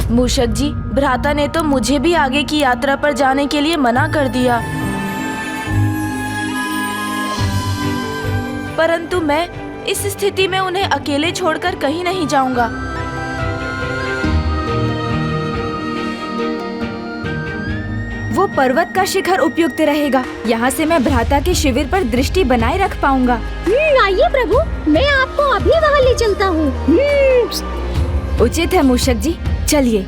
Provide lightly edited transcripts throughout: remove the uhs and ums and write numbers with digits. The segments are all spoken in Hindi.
मूषक जी, भ्राता ने तो मुझे भी आगे की यात्रा पर जाने के लिए मना कर दिया, परंतु मैं इस स्थिति में उन्हें अकेले छोड़कर कहीं नहीं जाऊंगा। वो पर्वत का शिखर उपयुक्त रहेगा। यहाँ से मैं भ्राता के शिविर पर दृष्टि बनाए रख पाऊंगा। आइए प्रभु, मैं आपको अभी वहाँ ले चलता हूँ। उचित है मूषक जी, चलिए।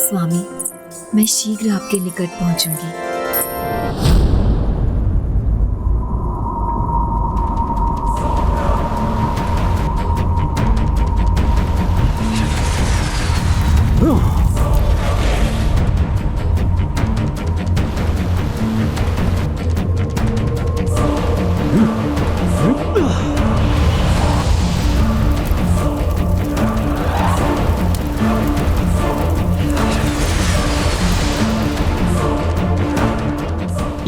स्वामी, मैं शीघ्र आपके निकट पहुंचूंगी।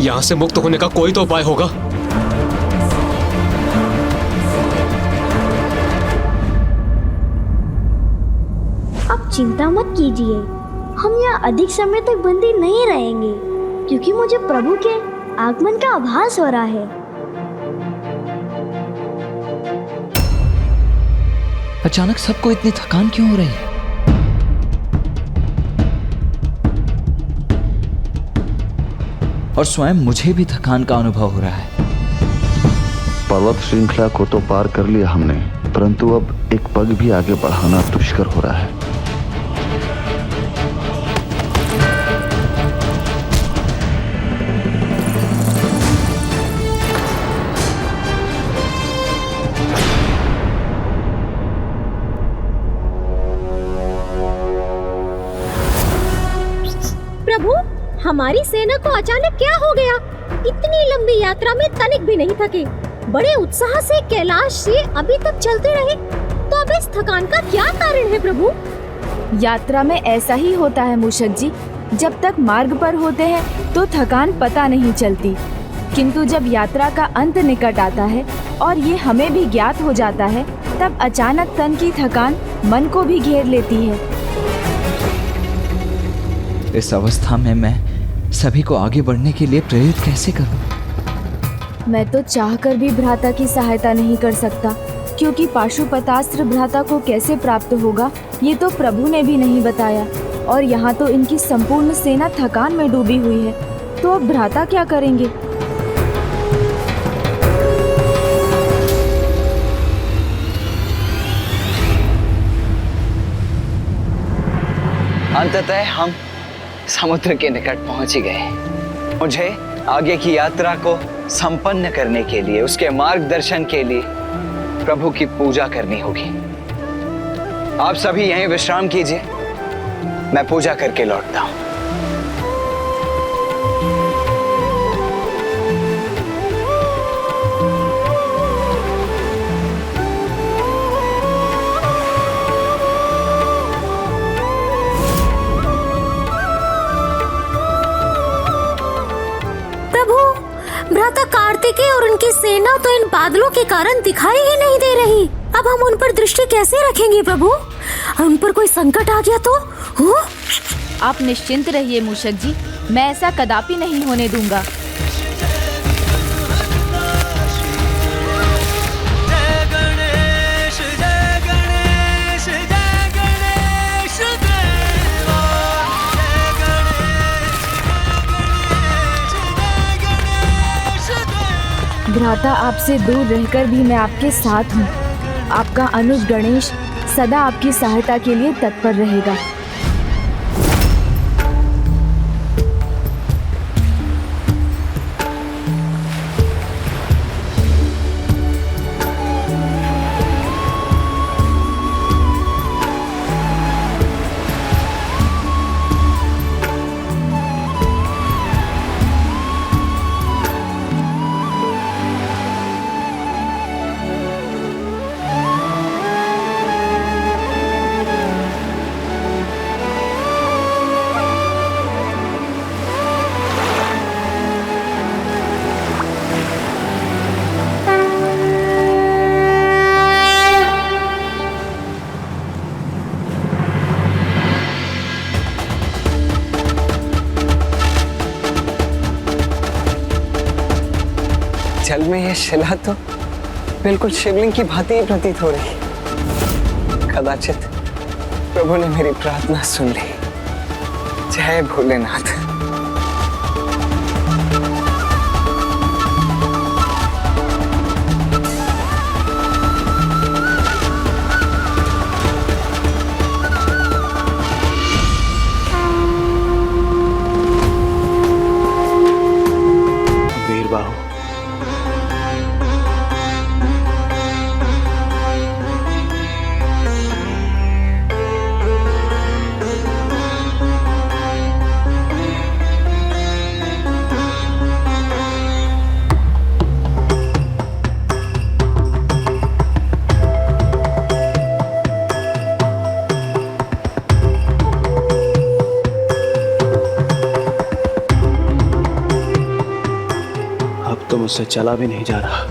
यहाँ से मुक्त होने का कोई तो उपाय होगा। आप चिंता मत कीजिए, हम यहाँ अधिक समय तक बंदी नहीं रहेंगे, क्योंकि मुझे प्रभु के आगमन का आभास हो रहा है। अचानक सबको इतनी थकान क्यों हो रही है? और स्वयं मुझे भी थकान का अनुभव हो रहा है। पर्वत श्रृंखला को तो पार कर लिया हमने, परंतु अब एक पग भी आगे बढ़ाना दुष्कर हो रहा है। प्रभु, हमारी सेना को अचानक क्या हो गया? इतनी लंबी यात्रा में तनिक भी नहीं थके, बड़े उत्साह से कैलाश से अभी तक चलते रहे, तो अब इस थकान का क्या कारण है प्रभु? यात्रा में ऐसा ही होता है मूषक जी, जब तक मार्ग पर होते हैं तो थकान पता नहीं चलती, किंतु जब यात्रा का अंत निकट आता है और ये हमें भी ज्ञात हो जाता है, तब अचानक तन की थकान मन को भी घेर लेती है। इस अवस्था में मैं सभी को आगे बढ़ने के लिए प्रेरित कैसे करूं? मैं तो चाहकर भी भ्राता की सहायता नहीं कर सकता, क्योंकि पाशुपतास्त्र भ्राता को कैसे प्राप्त होगा ये तो प्रभु ने भी नहीं बताया, और यहाँ तो इनकी संपूर्ण सेना थकान में डूबी हुई है, तो अब भ्राता क्या करेंगे? अंततः हम समुद्र के निकट पहुंच ही गए। मुझे आगे की यात्रा को संपन्न करने के लिए, उसके मार्गदर्शन के लिए प्रभु की पूजा करनी होगी। आप सभी यहीं विश्राम कीजिए, मैं पूजा करके लौटता हूं। भ्राता कार्तिकेय और उनकी सेना तो इन बादलों के कारण दिखाई ही नहीं दे रही। अब हम उन पर दृष्टि कैसे रखेंगे प्रभु? उन पर कोई संकट आ गया तो? आप निश्चिंत रहिए मूषक जी, मैं ऐसा कदापि नहीं होने दूंगा। भ्राता, आपसे दूर रहकर भी मैं आपके साथ हूँ। आपका अनुज गणेश सदा आपकी सहायता के लिए तत्पर रहेगा। जल में यह शिला तो बिल्कुल शिवलिंग की भांति ही प्रतीत हो रही। कदाचित प्रभु ने मेरी प्रार्थना सुन ली। जय भोलेनाथ। वीरबाहु, अब तो मुझसे चला भी नहीं जा रहा।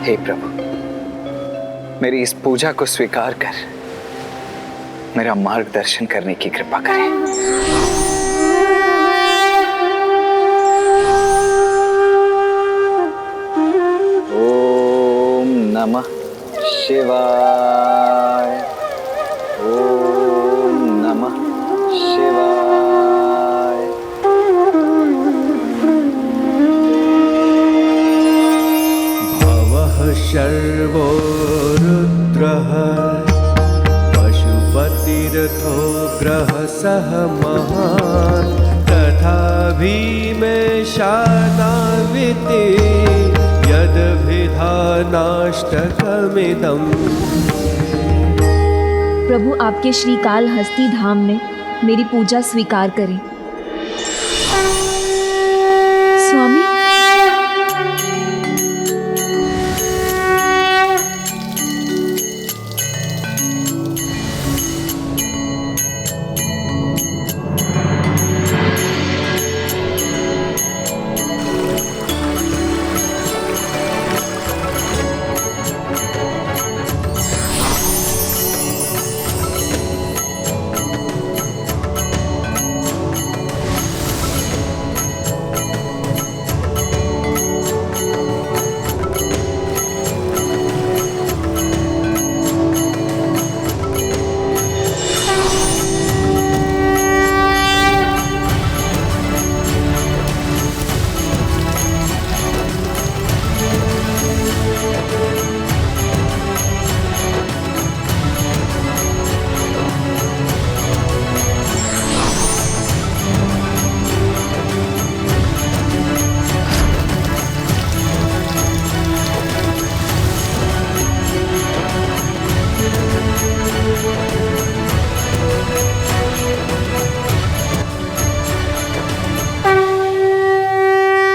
हे प्रभु, मेरी इस पूजा को स्वीकार कर मेरा मार्गदर्शन करने की कृपा करें। ओम नमः शिवाय। ओम नमः शिवाय। भवः शर्वो रुद्रः पशुपतिरथो ग्रहसः महान् तथा भीमेशानाविति यदभिधानाष्टकमिदम्। प्रभु आपके श्रीकालहस्ती धाम में मेरी पूजा स्वीकार करें। स्वामी,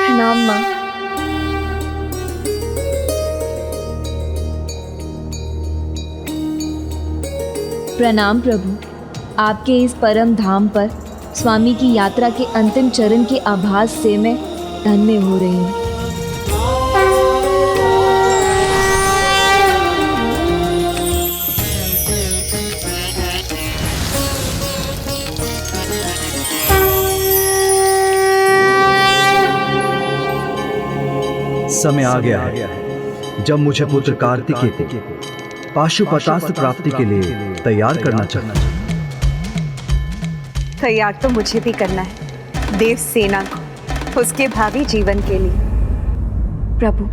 प्रणाम माँ। प्रणाम प्रभु, आपके इस परम धाम पर स्वामी की यात्रा के अंतिम चरण के आभास से मैं धन्य हो रही हूँ। समय आ गया है जब मुझे पुत्र कार्तिकेय को पाशुपतास्त्र प्राप्ति के लिए तैयार करना चाहिए। तैयार तो मुझे भी करना है देव सेना को उसके भावी जीवन के लिए। प्रभु,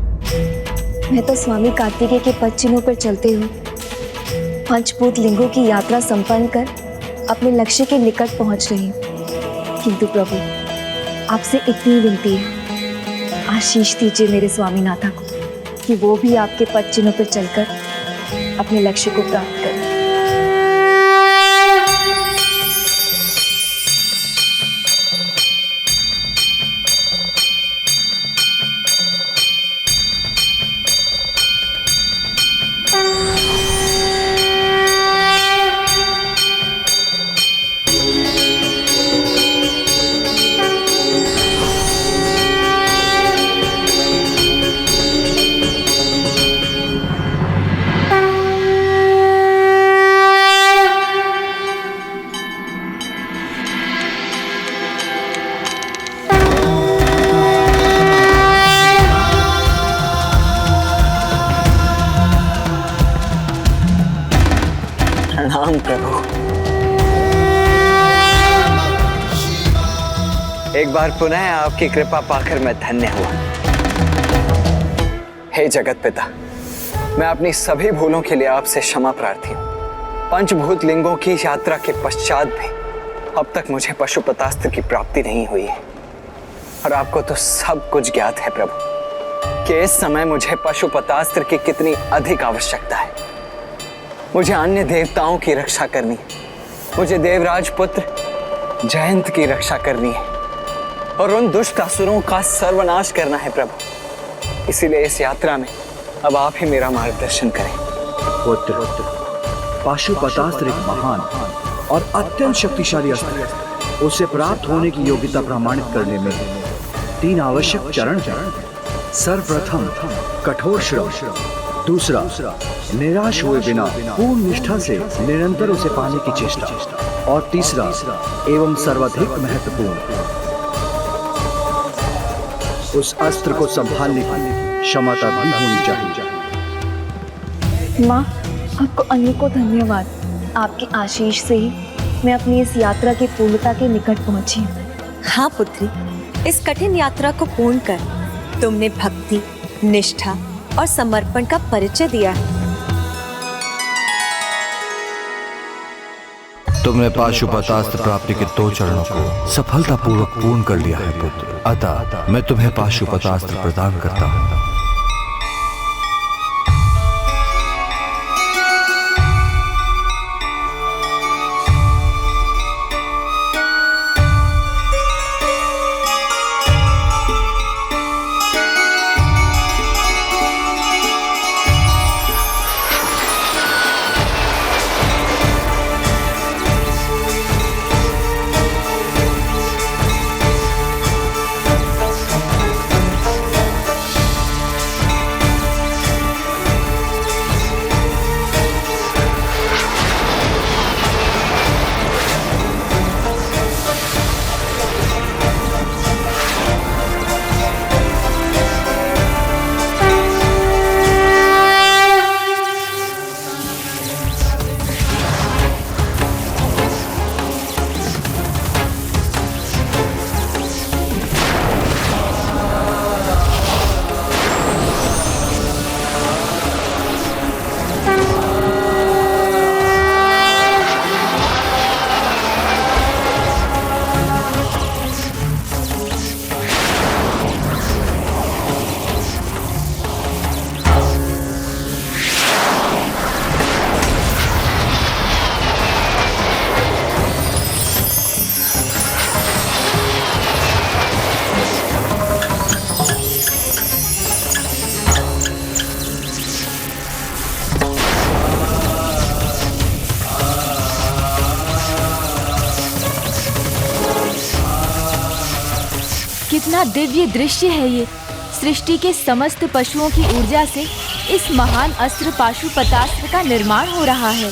मैं तो स्वामी कार्तिकेय के पद चिन्हों पर चलते हुए पंचभूत लिंगों की यात्रा संपन्न कर अपने लक्ष्य के निकट पहुंच रही हूँ। किंतु प्रभु, आपसे इतनी विनती है, आशीष दीजिए मेरे स्वामीनाथा को कि वो भी आपके पद चिन्हों पर चलकर अपने लक्ष्य को प्राप्त करें। प्रणाम प्रभु। एक बार पुनः आपकी कृपा पाकर मैं धन्य हुआ। हे जगत पिता, मैं अपनी सभी भूलों के लिए आपसे क्षमा प्रार्थी हूँ। पंचभूत लिंगों की यात्रा के पश्चात भी अब तक मुझे पशुपतास्त्र की प्राप्ति नहीं हुई है, और आपको तो सब कुछ ज्ञात है प्रभु कि इस समय मुझे पशुपतास्त्र की कितनी अधिक आवश्यकता है। मुझे अन्य देवताओं की रक्षा करनी है, मुझे देवराज पुत्र जयंत की रक्षा करनी है, और उन दुष्ट असुरों का सर्वनाश करना है प्रभु। इसीलिए इस यात्रा में अब आप ही मेरा मार्गदर्शन करें। पुत्र, पाशुपतास्त्र एक महान और अत्यंत शक्तिशाली अस्त्र है। उसे प्राप्त होने की योग्यता प्रमाणित करने में 3 आवश्यक चरण हैं। सर्वप्रथम कठोर श्रम, दूसरा निराश हुए बिना पूर्ण निष्ठा से निरंतर उसे पाने की चेष्टा, और तीसरा एवं सर्वाधिक महत्वपूर्ण, उस अस्त्र को संभालने की क्षमता भी होनी चाहिए। माँ, आपको अनेकों धन्यवाद। आपके आशीष से ही मैं अपनी इस यात्रा की पूर्णता के निकट पहुंची। हाँ पुत्री, इस कठिन यात्रा को पूर्ण कर तुमने भक्ति, निष्ठा और समर्पण का परिचय दिया है। तुमने पाशुपतास्त्र प्राप्ति के 2 चरणों को सफलतापूर्वक पूर्ण कर लिया है पुत्र। अतः मैं तुम्हें पाशुपतास्त्र प्रदान करता हूँ। कितना दिव्य दृश्य है ये। सृष्टि के समस्त पशुओं की ऊर्जा से इस महान अस्त्र पाशुपतास्त्र का निर्माण हो रहा है।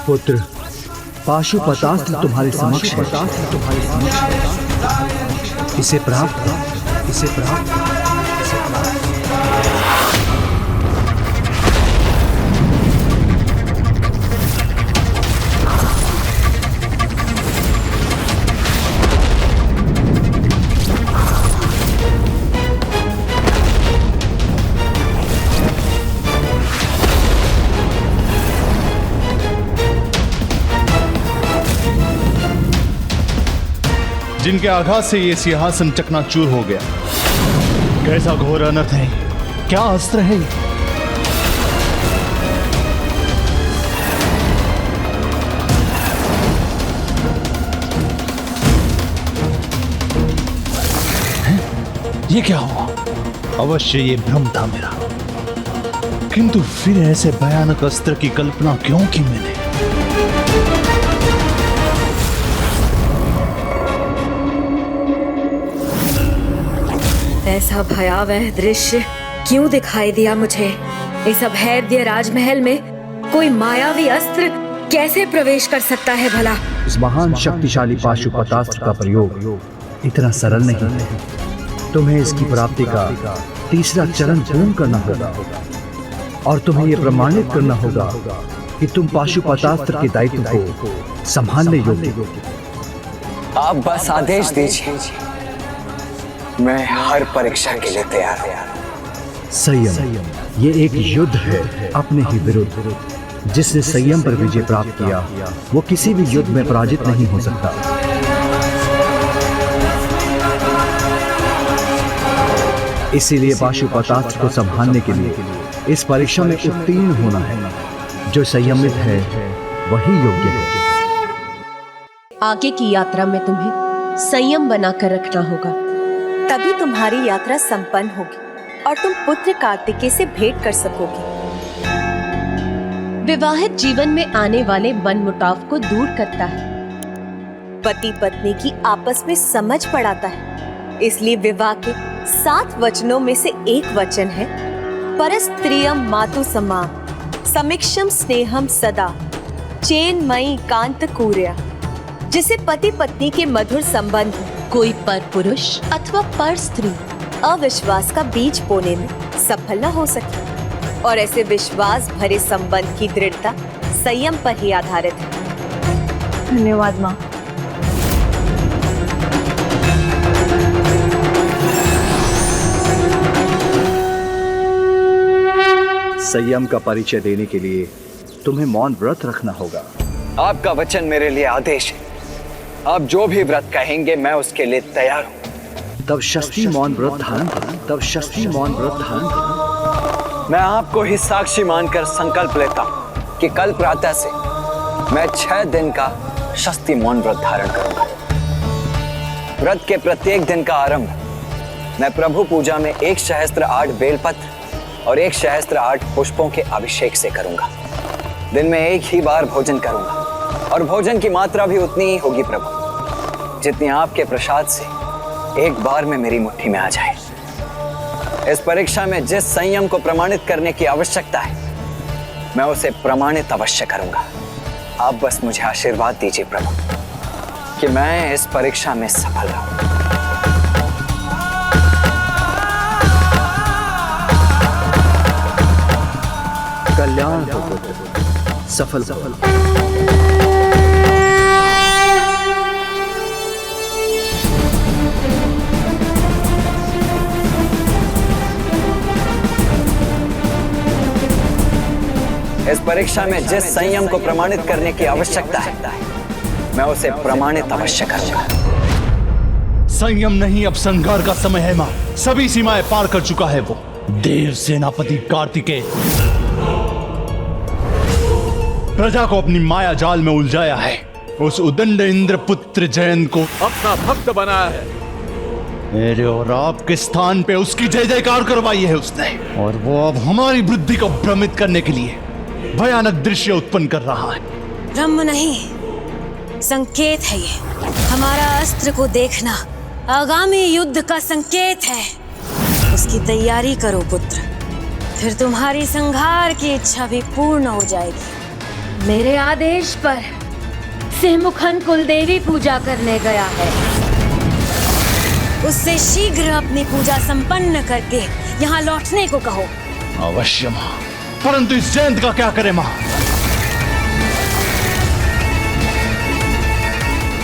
पुत्र, पाशुपतास्त्र तुम्हारे समक्ष है। इसे प्राप्त, इसे प्राप्त। जिनके आघात से ये सिंहासन चकनाचूर हो गया। कैसा घोर अनर्थ है, क्या अस्त्र है? ये क्या हुआ? अवश्य ये भ्रम था मेरा, किंतु फिर ऐसे भयानक अस्त्र की कल्पना क्यों की मैंने? ऐसा भयावह दृश्य क्यों दिखाई दिया मुझे? इस अभेद्य राजमहल में कोई मायावी अस्त्र कैसे प्रवेश कर सकता है भला? इस महान शक्तिशाली पाशुपतास्त्र का प्रयोग इतना सरल नहीं है। तुम्हें इसकी प्राप्ति का तीसरा चरण पूर्ण करना होगा और तुम्हें यह प्रमाणित करना होगा कि तुम पाशुपतास्त्र के दायित्व को संभालने योग्य हो। आप बस आदेश दीजिए, मैं हर परीक्षा के लिए तैयार हूं। संयम, ये एक युद्ध है अपने ही विरुद्ध। जिसने संयम पर विजय प्राप्त किया वो किसी भी युद्ध में पराजित नहीं हो सकता। इसीलिए पाशुपतास्त्र को संभालने के लिए इस परीक्षा में उत्तीर्ण होना है। जो संयमित है वही योग्य है। आगे की यात्रा में तुम्हें संयम बनाकर रखना होगा, तभी तुम्हारी यात्रा संपन्न होगी और तुम पुत्र कार्तिकेय से भेंट कर सकोगे। विवाहित जीवन में आने वाले मनमुटाव को दूर करता है, पति पत्नी की आपस में समझ बढ़ाता है। इसलिए विवाह के 7 वचनों में से एक वचन है परस्त्रियम मातु समाम समीक्षम स्नेहम सदा चेन्मयी कांत कूर्या, जिसे पति पत्नी के मधुर संबंध कोई पर पुरुष अथवा पर स्त्री अविश्वास का बीज बोने में सफल न हो सके। और ऐसे विश्वास भरे संबंध की दृढ़ता संयम पर ही आधारित है। धन्यवाद माँ। संयम का परिचय देने के लिए तुम्हें मौन व्रत रखना होगा। आपका वचन मेरे लिए आदेश है। आप जो भी व्रत कहेंगे मैं उसके लिए तैयार हूँ। तब शस्त्री मौन व्रत धारण करो। तब शस्त्री मौन व्रत धारण करो। मैं आपको ही साक्षी मानकर संकल्प लेता हूँ कि कल प्रातः से मैं 6 दिन का शस्त्री मौन व्रत धारण करूंगा। व्रत के प्रत्येक दिन का आरंभ मैं प्रभु पूजा में 1 सहस्त्र 8 बेलपत्र और 1 सहस्त्र 8 पुष्पों के अभिषेक से करूंगा। दिन में 1 ही बार भोजन करूंगा और भोजन की मात्रा भी उतनी ही होगी प्रभु जितनी आपके प्रसाद से एक बार में मेरी मुट्ठी में आ जाए। इस परीक्षा में जिस संयम को प्रमाणित करने की आवश्यकता है मैं उसे प्रमाणित अवश्य करूंगा। आप बस मुझे आशीर्वाद दीजिए प्रभु कि मैं इस परीक्षा में सफल रहूं। कल्याण हो पुत्र, सफल सफल। इस परीक्षा में जिस संयम को प्रमाणित करने की आवश्यकता है मैं उसे प्रमाणित अवश्य करूंगा। संयम नहीं, अब संघार का समय है मां। सभी सीमाएं पार कर चुका है वो देव सेनापति कार्तिकेय। प्रजा को अपनी माया जाल में उलझाया है। उस उदंड इंद्र पुत्र जयंत को अपना भक्त बनाया है। मेरे और आपके स्थान पे उसकी जय जयकार करवाई है उसने, और वो अब हमारी बुद्धि को भ्रमित करने के लिए भयानक दृश्य उत्पन्न कर रहा है। ब्रह्म नहीं, संकेत है ये। हमारा अस्त्र को देखना आगामी युद्ध का संकेत है। उसकी तैयारी करो पुत्र, फिर तुम्हारी संहार की इच्छा भी पूर्ण हो जाएगी। मेरे आदेश पर सिंहमुखन कुलदेवी पूजा करने गया है। उससे शीघ्र अपनी पूजा संपन्न करके यहाँ लौटने को कहो। अवश्य माँ, परंतु इस जयंत का क्या करें माँ?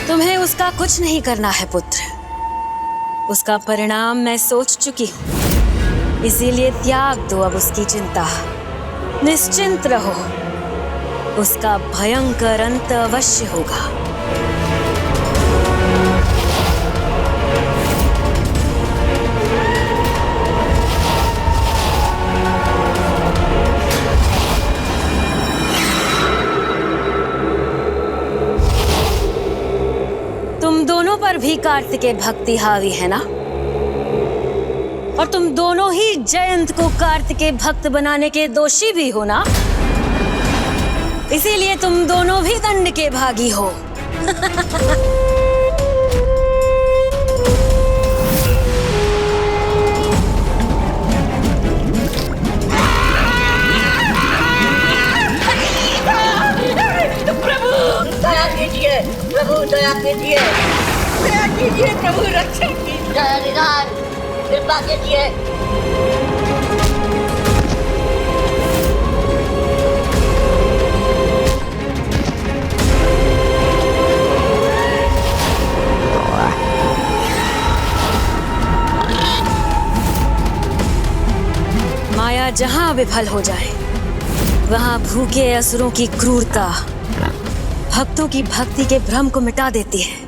तुम्हें उसका कुछ नहीं करना है पुत्र। उसका परिणाम मैं सोच चुकी हूँ, इसीलिए त्याग दो अब उसकी चिंता। निश्चिंत रहो, उसका भयंकर अंत अवश्य होगा। तुम दोनों पर भी कार्तिकेय भक्ति हावी है ना? और तुम दोनों ही जयंत को कार्तिकेय भक्त बनाने के दोषी भी हो ना? इसीलिए तुम दोनों भी दंड के भागी हो। प्रभु दया कीजिए, प्रभु दया कीजिए, दया कीजिए प्रभु, रक्षण कीजिए, कृपा कीजिए। माया जहां विफल हो जाए, वहां भूखे असुरों की क्रूरता भक्तों की भक्ति के भ्रम को मिटा देती है।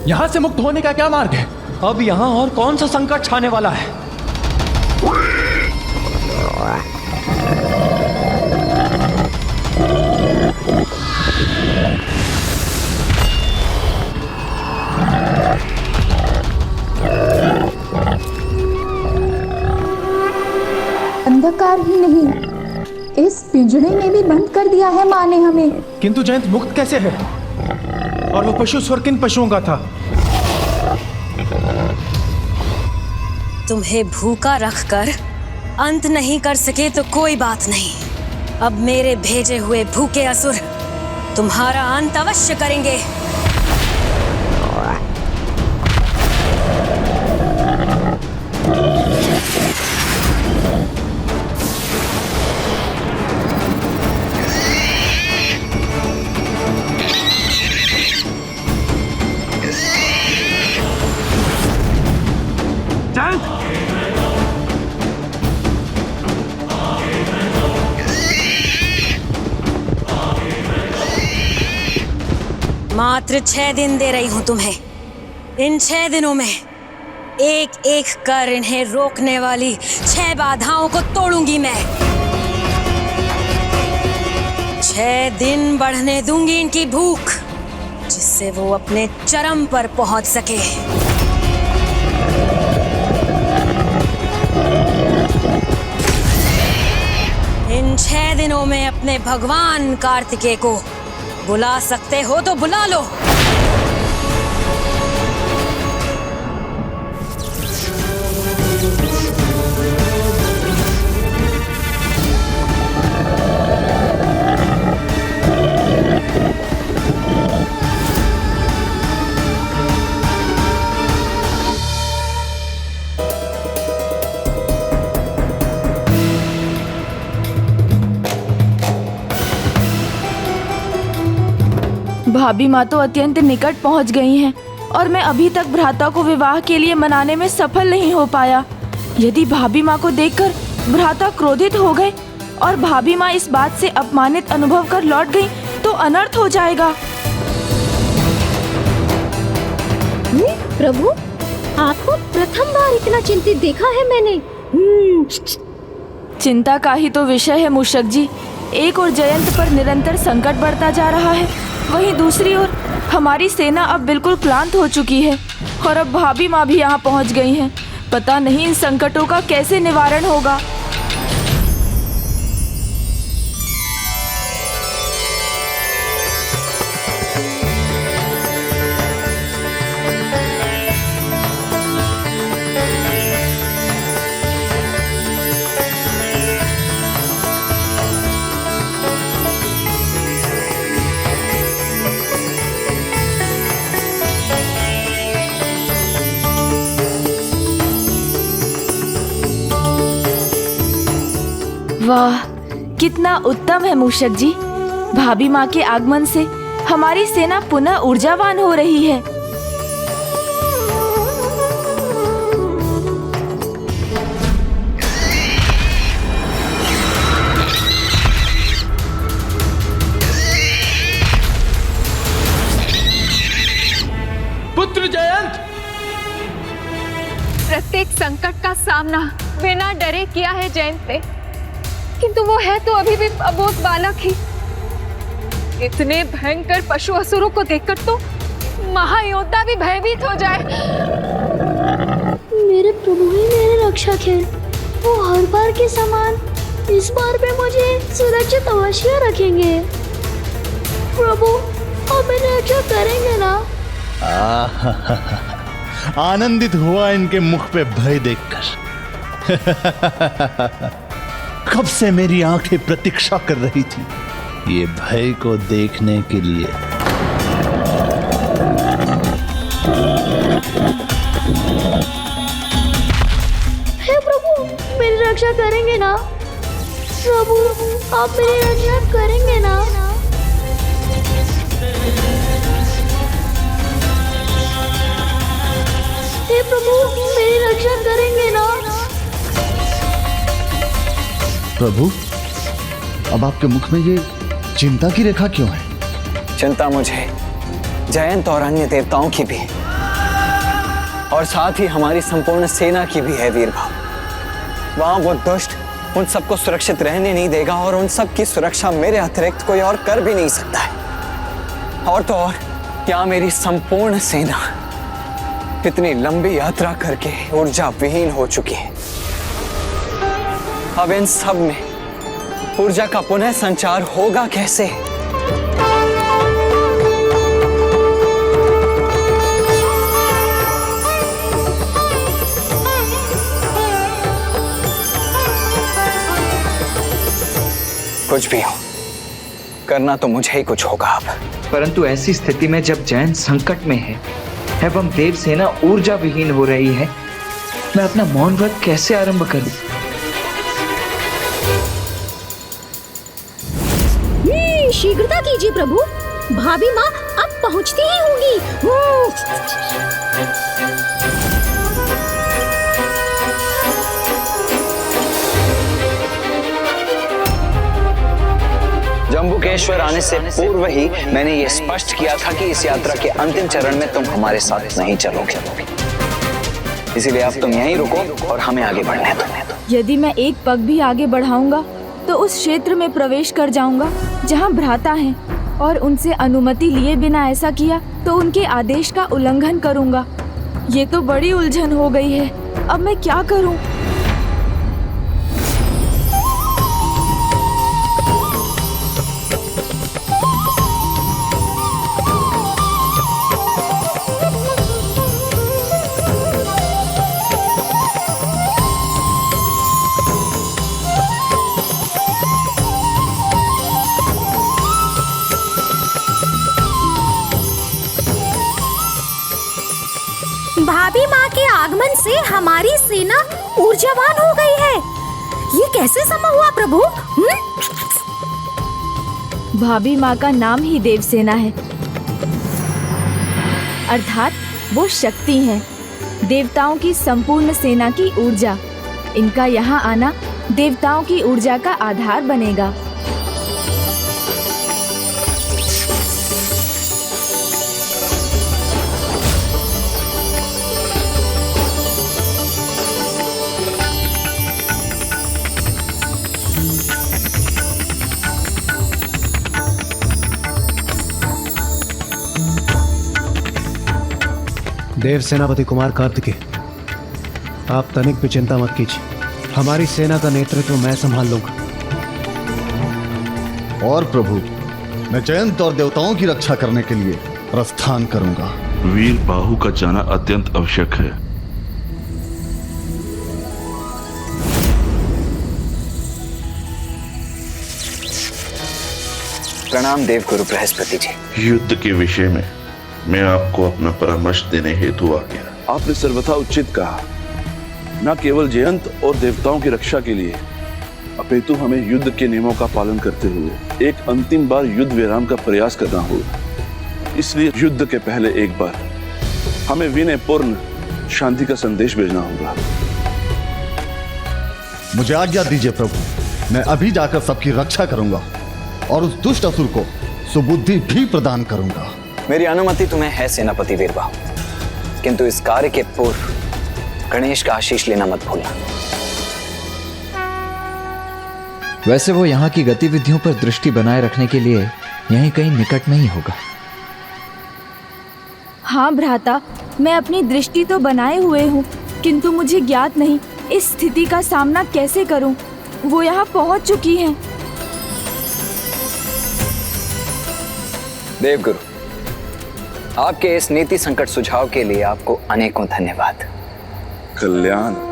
यहाँ से मुक्त होने का क्या मार्ग है? अब यहाँ और कौन सा संकट छाने वाला है? अंधकार ही नहीं, इस पिंजड़े में भी बंद कर दिया है माँ ने हमें। किंतु जयंत मुक्त कैसे है? और वो पशु स्वर किन पशुओं का था? तुम्हें भूखा रखकर अंत नहीं कर सके तो कोई बात नहीं। अब मेरे भेजे हुए भूखे असुर तुम्हारा अंत अवश्य करेंगे। मात्र 6 दिन दे रही हूं तुम्हें। इन 6 दिनों में एक एक कर इन्हें रोकने वाली 6 बाधाओं को तोड़ूंगी मैं। 6 दिन बढ़ने दूंगी इनकी भूख, जिससे वो अपने चरम पर पहुंच सके। इन 6 दिनों में अपने भगवान कार्तिकेय को बुला सकते हो तो बुला लो। भाभी माँ तो अत्यंत निकट पहुँच गई हैं और मैं अभी तक भ्राता को विवाह के लिए मनाने में सफल नहीं हो पाया। यदि भाभी माँ को देखकर भ्राता क्रोधित हो गए और भाभी माँ इस बात से अपमानित अनुभव कर लौट गई तो अनर्थ हो जाएगा। प्रभु, आपको प्रथम बार इतना चिंतित देखा है मैंने। चिंता का ही तो विषय है मूषक जी। एक और जयंत पर निरंतर संकट बढ़ता जा रहा है, वहीं दूसरी ओर हमारी सेना अब बिल्कुल क्लांत हो चुकी है और अब भाभी माँ भी यहाँ पहुँच गई हैं। पता नहीं इन संकटों का कैसे निवारण होगा। वाह, कितना उत्तम है मूषक जी। भाभी माँ के आगमन से हमारी सेना पुनः ऊर्जावान हो रही है। पुत्र जयंत, प्रत्येक संकट का सामना बिना डरे किया है जयंत ने, किंतु वो है तो अभी भी अबोध बालक ही। इतने भयंकर पशु असुरों को देखकर तो महायोद्धा भी भयभीत हो जाए। मेरे प्रभु ही मेरे रक्षक हैं। वो हर बार के समान इस बार भी मुझे सुरक्षित अवश्य रखेंगे। प्रभु आप मेरी रक्षा करेंगे ना? आनंदित हुआ इनके मुख पे भय देखकर। कब से मेरी आंखें प्रतीक्षा कर रही थी ये भय को देखने के लिए। हे प्रभु मेरी रक्षा करेंगे ना? प्रभु आप मेरी रक्षा करेंगे ना? हे प्रभु मेरी रक्षा करेंगे ना? प्रभु, अब आपके मुख में ये चिंता की रेखा क्यों है? चिंता मुझे, जयंत और अन्य देवताओं की भी, और साथ ही हमारी संपूर्ण सेना की भी है वीर भाव। वहां वो दुष्ट उन सबको सुरक्षित रहने नहीं देगा और उन सब की सुरक्षा मेरे अतिरिक्त कोई और कर भी नहीं सकता है। और तो और क्या मेरी संपूर्ण सेना इतनी लंबी यात्रा करके ऊर्जा विहीन हो चुकी है। अब इन सब में ऊर्जा का पुनः संचार होगा कैसे? कुछ भी हो, करना तो मुझे ही कुछ होगा अब। परंतु ऐसी स्थिति में जब जयंत संकट में है एवं देव सेना ऊर्जा विहीन हो रही है, मैं अपना मौन व्रत कैसे आरंभ करूं? शीघ्रता कीजिए प्रभु, भाभी माँ अब पहुँचती ही होंगी। जम्बुकेश्वर आने से पूर्व ही मैंने ये स्पष्ट किया था कि इस यात्रा के अंतिम चरण में तुम हमारे साथ नहीं चलोगे, इसीलिए अब तुम यहीं रुको और हमें आगे बढ़ने दो। यदि मैं एक पग भी आगे बढ़ाऊंगा तो उस क्षेत्र में प्रवेश कर जाऊंगा जहां भ्राता हैं, और उनसे अनुमति लिए बिना ऐसा किया तो उनके आदेश का उल्लंघन करूंगा। ये तो बड़ी उलझन हो गई है, अब मैं क्या करूं? भाभी माँ के आगमन से हमारी सेना ऊर्जावान हो गई है। ये कैसे संभव हुआ प्रभु? भाभी माँ का नाम ही देवसेना है, अर्थात वो शक्ति है, देवताओं की संपूर्ण सेना की ऊर्जा। इनका यहाँ आना देवताओं की ऊर्जा का आधार बनेगा। देव सेनापति कुमार कार्तिकेय, आप तनिक भी चिंता मत कीजिए, हमारी सेना का नेतृत्व मैं संभाल लूंगा। और प्रभु, मैं जयंत और देवताओं की रक्षा करने के लिए प्रस्थान करूंगा। वीर बाहु का जाना अत्यंत आवश्यक है। प्रणाम देवगुरु बृहस्पति जी। युद्ध के विषय में मैं आपको अपना परामर्श देने हेतु आ गया। आपने सर्वथा उचित कहा। न केवल जयंत और देवताओं की रक्षा के लिए अपितु हमें युद्ध के नियमों का पालन करते हुए एक अंतिम बार युद्ध विराम का प्रयास करना होगा। इसलिए युद्ध के पहले एक बार हमें विनयपूर्ण शांति का संदेश भेजना होगा। मुझे आज्ञा दीजिए प्रभु, मैं अभी जाकर सबकी रक्षा करूंगा और उस दुष्ट असुर को सुबुद्धि भी प्रदान करूंगा। मेरी अनुमति तुम्हें है सेनापति वीरबाहु, किंतु इस कार्य के पूर्व गणेश का आशीष लेना मत भूलना। वैसे वो यहाँ की गतिविधियों पर दृष्टि बनाए रखने के लिए यहीं कहीं निकट में ही होगा। हाँ भ्राता, मैं अपनी दृष्टि तो बनाए हुए हूँ, किंतु मुझे ज्ञात नहीं इस स्थिति का सामना कैसे करूँ। वो यहाँ पहुँच चुकी हैं। देवगुरु, आपके इस नीति संकट सुझाव के लिए आपको अनेकों धन्यवाद। कल्याण।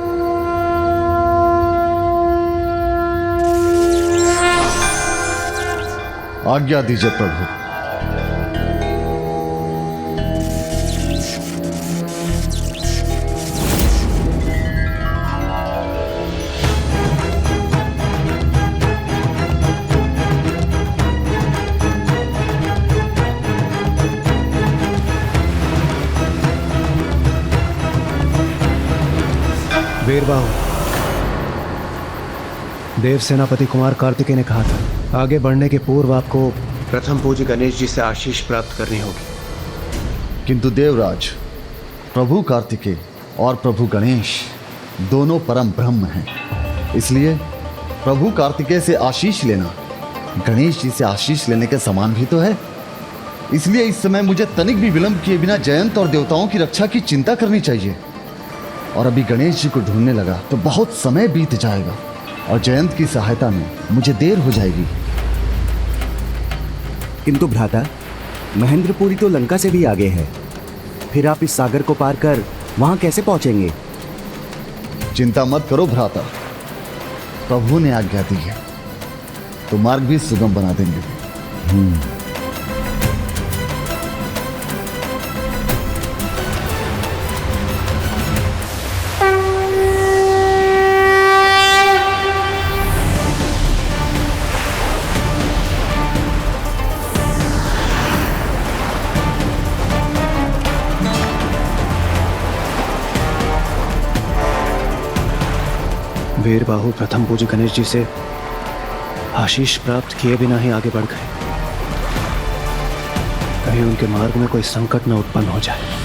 आज्ञा दीजिए प्रभु। वीरबाहु, देव सेनापति कुमार कार्तिकेय ने कहा था आगे बढ़ने के पूर्व आपको प्रथम पूज्य गणेश जी से आशीष प्राप्त करनी होगी। किंतु देवराज, प्रभु कार्तिकेय और प्रभु गणेश दोनों परम ब्रह्म हैं। इसलिए प्रभु कार्तिकेय से आशीष लेना गणेश जी से आशीष लेने के समान भी तो है। इसलिए इस समय मुझे तनिक भी विलंब किए बिना जयंत और देवताओं की रक्षा की चिंता करनी चाहिए। और अभी गणेश जी को ढूंढने लगा तो बहुत समय बीत जाएगा और जयंत की सहायता में मुझे देर हो जाएगी। किंतु भ्राता, महेंद्रपुरी तो लंका से भी आगे है, फिर आप इस सागर को पार कर वहां कैसे पहुंचेंगे? चिंता मत करो भ्राता, प्रभु ने आज्ञा दी है तो मार्ग भी सुगम बना देंगे। वीरबाहु प्रथम पूज्य गणेश जी से आशीष प्राप्त किए बिना ही आगे बढ़ गए। कहीं उनके मार्ग में कोई संकट न उत्पन्न हो जाए।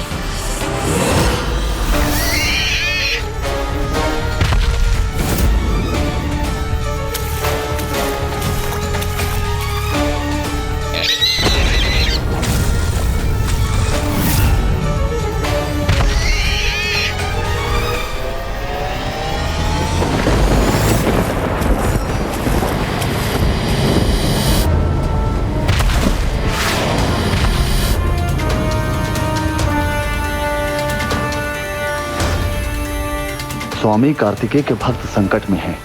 स्वामी कार्तिकेय के भक्त संकट में हैं।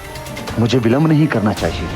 मुझे विलंब नहीं करना चाहिए।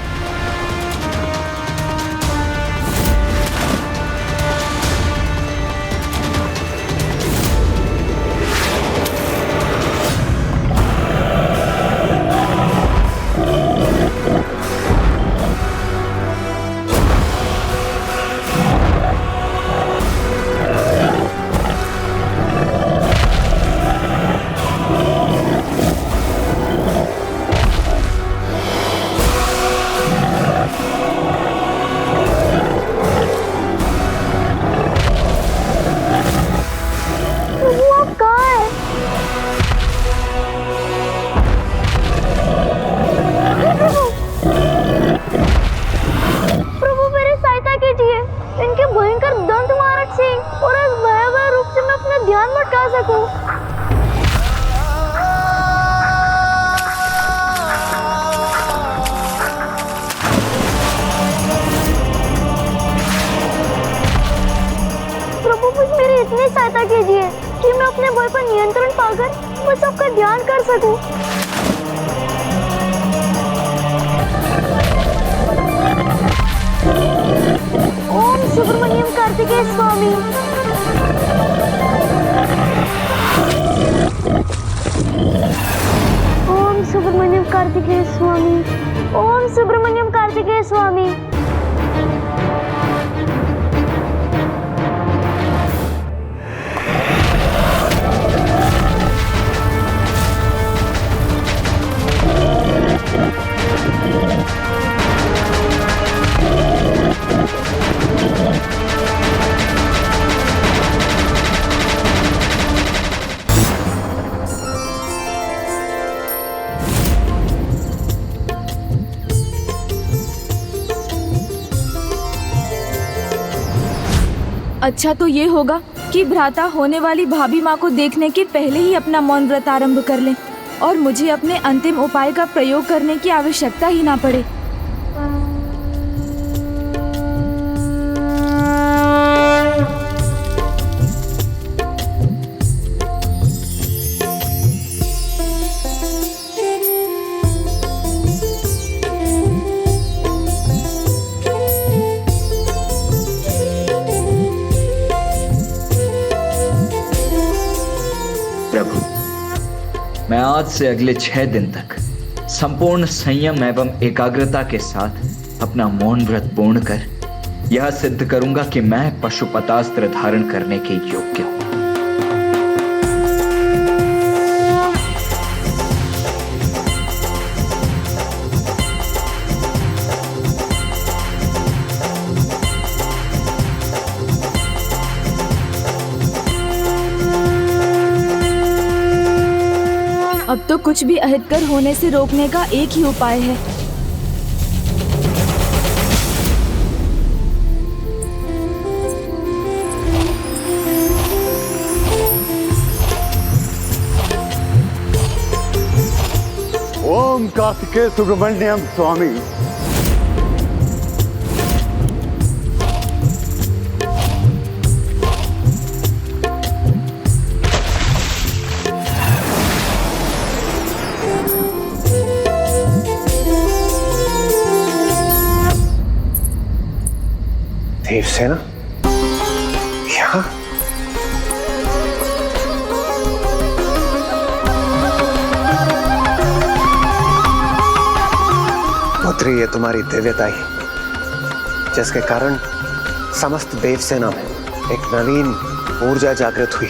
कीजिए कि मैं अपने भय पर नियंत्रण पाकर बस सबका ध्यान कर सकूं। ओम सुब्रमण्यम कार्तिकेय स्वामी। ओम सुब्रमण्यम कार्तिकेय स्वामी। ओम सुब्रमण्यम कार्तिकेय स्वामी। अच्छा तो ये होगा कि भ्राता होने वाली भाभी माँ को देखने के पहले ही अपना मौन व्रत आरंभ कर लें और मुझे अपने अंतिम उपाय का प्रयोग करने की आवश्यकता ही ना पड़े। मैं आज से अगले 6 दिन तक संपूर्ण संयम एवं एकाग्रता के साथ अपना मौन व्रत पूर्ण कर यह सिद्ध करूंगा कि मैं पशुपतास्त्र धारण करने के योग्य हूं। अब तो कुछ भी अहितकर होने से रोकने का एक ही उपाय है। ओम कार्तिकेय सुब्रमण्यम स्वामी। देवसेना यहाँ? पुत्री, ये तुम्हारी दिव्यता ही जिसके कारण समस्त देवसेना में एक नवीन ऊर्जा जागृत हुई।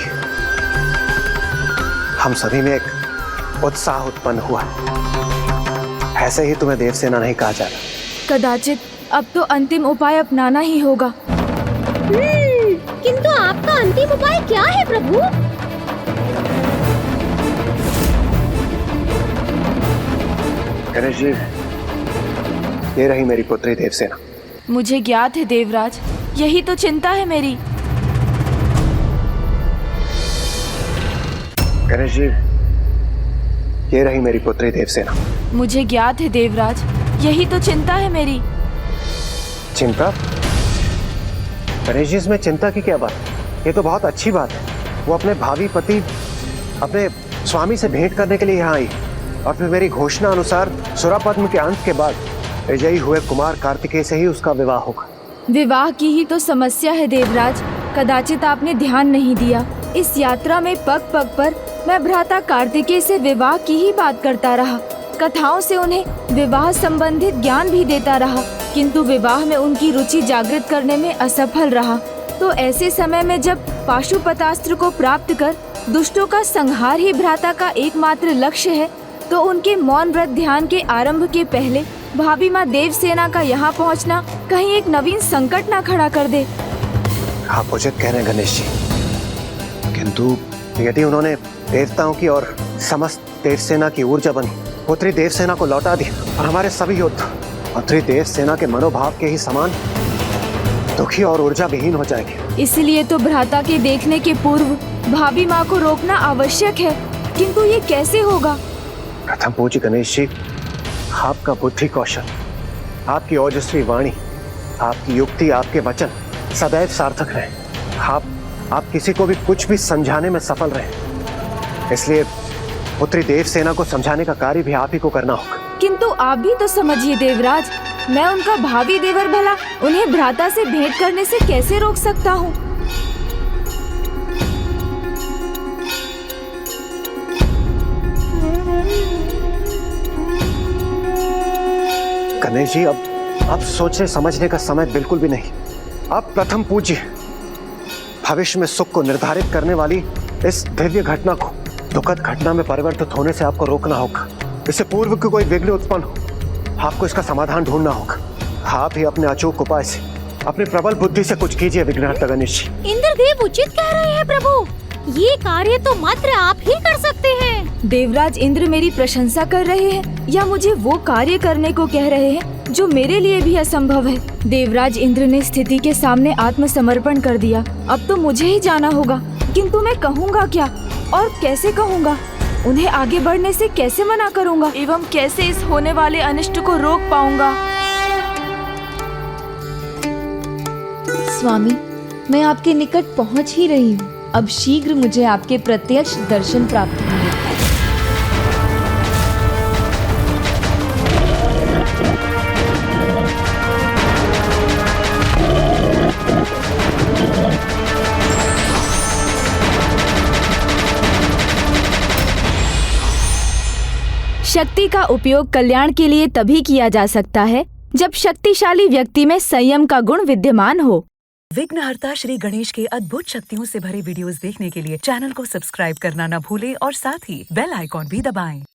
हम सभी में एक उत्साह उत्पन्न हुआ। ऐसे ही तुम्हें देवसेना नहीं कहा जाता। कदाचित अब तो अंतिम उपाय अपनाना ही होगा। किंतु आपका अंतिम उपाय क्या है प्रभु? गणेश जी, ये रही मेरी पुत्री देवसेना। मुझे ज्ञात है देवराज, यही तो चिंता है मेरी। गणेश जी, ये रही मेरी पुत्री देवसेना। मुझे ज्ञात है देवराज, यही तो चिंता है मेरी। चिंता? गणेश जी, इसमें चिंता की क्या बात? ये तो बहुत अच्छी बात है। वो अपने भावी पति, अपने स्वामी से भेंट करने के लिए यहाँ आई और फिर मेरी घोषणा अनुसार सुरापद्म के अंत के बाद विजयी हुए कुमार कार्तिकेय से ही उसका विवाह होगा। विवाह की ही तो समस्या है देवराज, कदाचित आपने ध्यान नहीं दिया। इस यात्रा में पग पग पर मैं भ्राता कार्तिकेय से विवाह की ही बात करता रहा, कथाओं से उन्हें विवाह संबंधित ज्ञान भी देता रहा, किंतु विवाह में उनकी रुचि जागृत करने में असफल रहा। तो ऐसे समय में जब पाशुपतास्त्र को प्राप्त कर दुष्टों का संहार ही भ्राता का एकमात्र लक्ष्य है, तो उनके मौन व्रत ध्यान के आरंभ के पहले भाभी माँ देवसेना का यहाँ पहुँचना कहीं एक नवीन संकट न खड़ा कर दे। आप उचित कह रहे हैं गणेश जी, किंतु यदि उन्होंने देवताओं की और समस्त देवसेना की ऊर्जा बनी पुत्री देवसेना को लौटा दी और हमारे सभी योद्धा पुत्री देवसेना के मनोभाव के ही समान दुखी और ऊर्जा विहीन हो जाएंगे। इसलिए तो भ्राता के देखने के पूर्व भाभी माँ को रोकना आवश्यक है, किंतु ये कैसे होगा? प्रथम पूज्य गणेश जी, आपका बुद्धि कौशल, आपकी ओजस्वी वाणी, आपकी युक्ति, आपके वचन सदैव सार्थक रहे। आप किसी को भी कुछ भी समझाने में सफल रहे, इसलिए पुत्री देवसेना को समझाने का कार्य भी आप ही को करना होगा। किंतु आप भी तो समझिए देवराज, मैं उनका भावी देवर भला उन्हें भ्राता से भेंट करने से कैसे रोक सकता हूँ? गणेश जी, अब सोचने समझने का समय बिल्कुल भी नहीं। आप प्रथम पूज्य, भविष्य में सुख को निर्धारित करने वाली इस दिव्य घटना को दुखद घटना में परिवर्तित होने से आपको रोकना होगा। इससे पूर्व कि कोई विघ्न उत्पन्न हो, आपको इसका समाधान ढूंढना होगा। आप ही अपने अचूक उपाय से, अपनी प्रबल बुद्धि से कुछ कीजिए विघ्नहर्ता गणेश जी। इंद्रदेव उचित कह रहे हैं प्रभु, ये कार्य तो मात्र आप ही कर सकते हैं। देवराज इंद्र मेरी प्रशंसा कर रहे हैं या मुझे वो कार्य करने को कह रहे हैं जो मेरे लिए भी असंभव है। देवराज इंद्र ने स्थिति के सामने आत्मसमर्पण कर दिया। अब तो मुझे ही जाना होगा, किंतु मैं कहूँगा क्या और कैसे कहूँगा? उन्हें आगे बढ़ने से कैसे मना करूँगा एवं कैसे इस होने वाले अनिष्ट को रोक पाऊंगा? स्वामी, मैं आपके निकट पहुँच ही रही हूँ। अब शीघ्र मुझे आपके प्रत्यक्ष दर्शन प्राप्त होंगे। शक्ति का उपयोग कल्याण के लिए तभी किया जा सकता है जब शक्तिशाली व्यक्ति में संयम का गुण विद्यमान हो। विघ्नहर्ता श्री गणेश के अद्भुत शक्तियों से भरे वीडियोस देखने के लिए चैनल को सब्सक्राइब करना न भूलें और साथ ही बेल आइकॉन भी दबाएं।